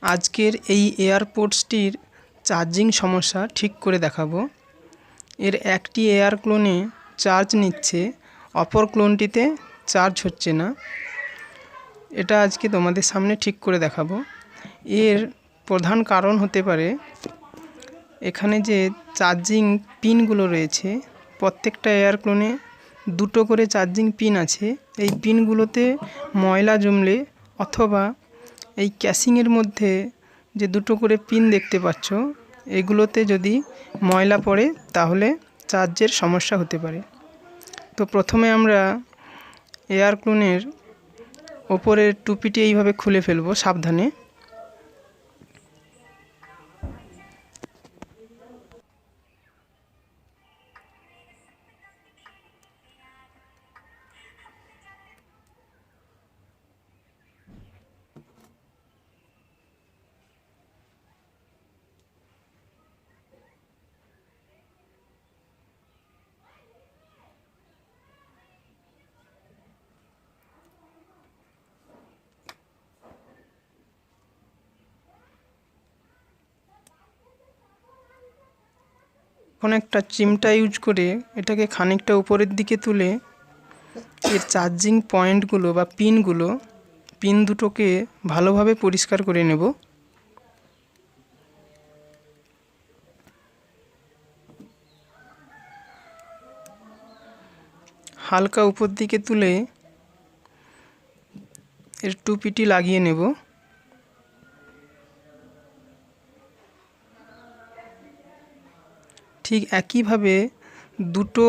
আজকের এই এয়ারপোডসটির চার্জিং সমস্যা ঠিক করে দেখাবো। এর একটি এয়ার ক্লোনে চার্জ নিচ্ছে, অপর ক্লোনটিতে চার্জ হচ্ছে না। এটা আজকে তোমাদের সামনে ঠিক করে দেখাবো। এর প্রধান কারণ হতে পারে এখানে যে চার্জিং পিনগুলো রয়েছে, প্রত্যেকটা এয়ার ক্লোনে দুটো করে চার্জিং পিন আছে। এই পিনগুলোতে ময়লা জমলে অথবা এই ক্যাসিংয়ের মধ্যে যে দুটো করে পিন দেখতে পাচ্ছ, এগুলোতে যদি ময়লা পড়ে তাহলে চার্জের সমস্যা হতে পারে। তো প্রথমে আমরা এয়ার ক্লোনের ওপরের টুপিটি এইভাবে খুলে ফেলবো সাবধানে। এখন একটা চিমটা ইউজ করে এটাকে খানিকটা উপরের দিকে তুলে এর চার্জিং পয়েন্টগুলো বা পিন দুটোকে ভালোভাবে পরিষ্কার করে নেব। হালকা উপর দিকে তুলে এর টুপিটি লাগিয়ে নেব। ঠিক একইভাবে দুটো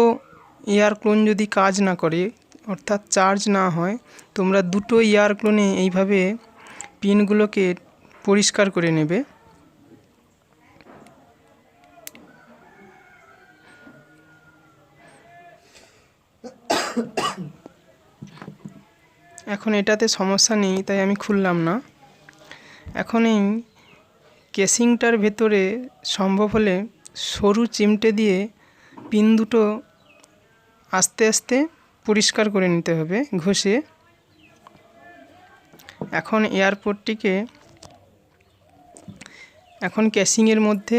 এয়ার ক্লোন যদি কাজ না করে, অর্থাৎ চার্জ না হয়, তোমরা দুটো এয়ার ক্লোনে এইভাবে পিনগুলোকে পরিষ্কার করে নেবে। এখন এটাতে সমস্যা নেই, তাই আমি খুললাম না। এখন এই কেসিংটার ভেতরে সম্ভব হলে সরু চিমটে দিয়ে পিন দুটো আস্তে আস্তে পরিষ্কার করে নিতে হবে ঘষে। এখন এয়ারপোডটিকে ক্যাসিংয়ের মধ্যে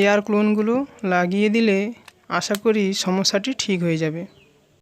এয়ার ক্লোনগুলো লাগিয়ে দিলে আশা করি সমস্যাটি ঠিক হয়ে যাবে।